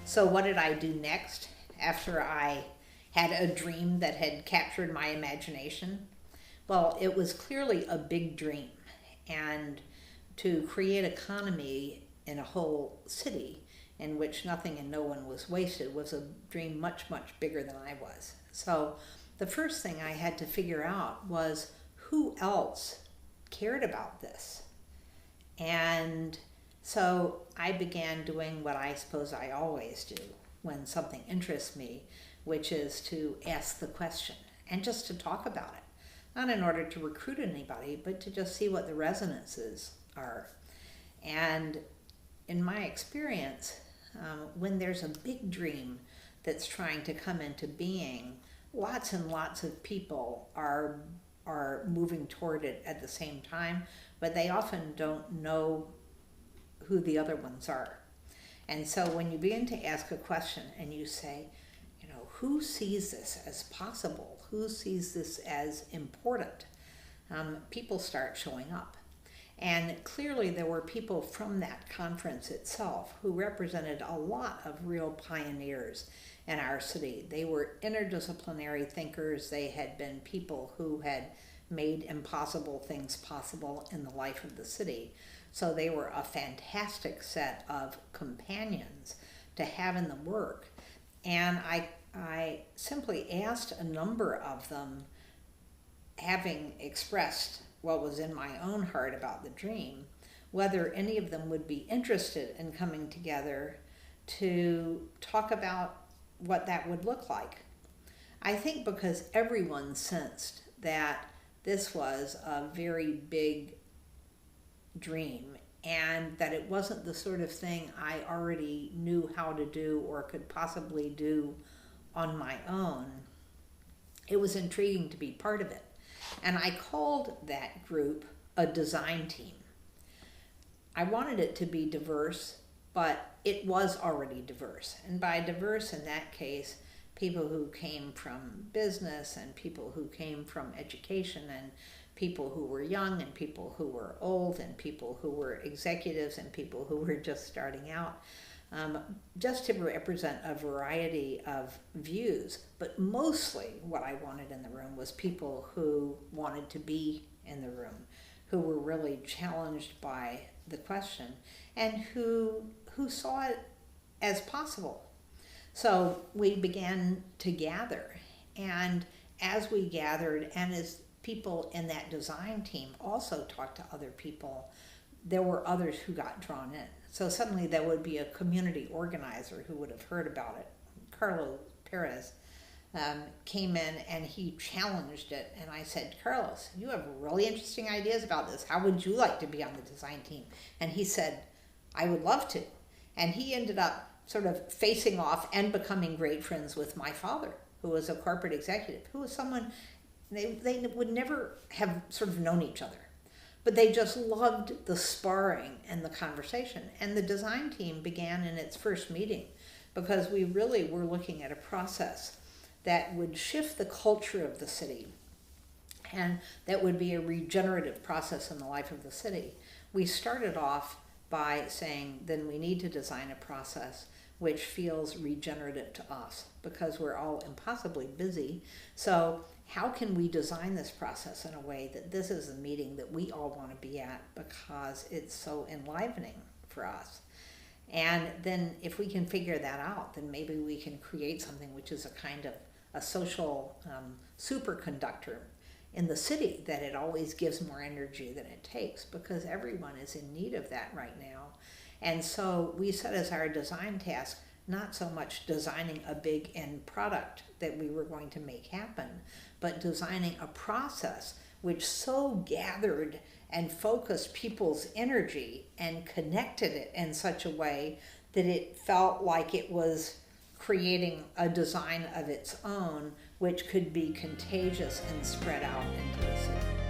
So, what did I do next after I had a dream that had captured my imagination? Well, it was clearly a big dream. And to create economy in a whole city in which nothing and no one was wasted was a dream much, much bigger than I was. So, the first thing I had to figure out was who else cared about this. And so I began doing what I suppose I always do when something interests me, which is to ask the question and just to talk about it. Not in order to recruit anybody, but to just see what the resonances are. And in my experience, when there's a big dream that's trying to come into being, lots and lots of people are moving toward it at the same time, but they often don't know who the other ones are. And so when you begin to ask a question and you say, who sees this as possible? Who sees this as important? People start showing up. And clearly there were people from that conference itself who represented a lot of real pioneers in our city. They were interdisciplinary thinkers. They had been people who had made impossible things possible in the life of the city. So they were a fantastic set of companions to have in the work. And I simply asked a number of them, having expressed what was in my own heart about the dream, whether any of them would be interested in coming together to talk about what that would look like. I think because everyone sensed that this was a very big dream and that it wasn't the sort of thing I already knew how to do or could possibly do on my own. It was intriguing to be part of it. And I called that group a design team. I wanted it to be diverse, but it was already diverse. And by diverse in that case, people who came from business and people who came from education and people who were young and people who were old and people who were executives and people who were just starting out, just to represent a variety of views. But mostly what I wanted in the room was people who wanted to be in the room, who were really challenged by the question and who saw it as possible. So we began to gather, and as we gathered and as people in that design team also talked to other people, there were others who got drawn in. So suddenly there would be a community organizer who would have heard about it. Carlos Perez came in and he challenged it. And I said, Carlos, you have really interesting ideas about this. How would you like to be on the design team? And he said, I would love to. And he ended up sort of facing off and becoming great friends with my father, who was a corporate executive, who was someone they would never have sort of known each other. But they just loved the sparring and the conversation. And the design team began in its first meeting because we really were looking at a process that would shift the culture of the city and that would be a regenerative process in the life of the city. We started off by saying, then we need to design a process which feels regenerative to us because we're all impossibly busy. So how can we design this process in a way that this is a meeting that we all want to be at because it's so enlivening for us? And then if we can figure that out, then maybe we can create something which is a kind of a social superconductor in the city, that it always gives more energy than it takes because everyone is in need of that right now. And so we set as our design task not so much designing a big end product that we were going to make happen, but designing a process which so gathered and focused people's energy and connected it in such a way that it felt like it was creating a design of its own which could be contagious and spread out into the city.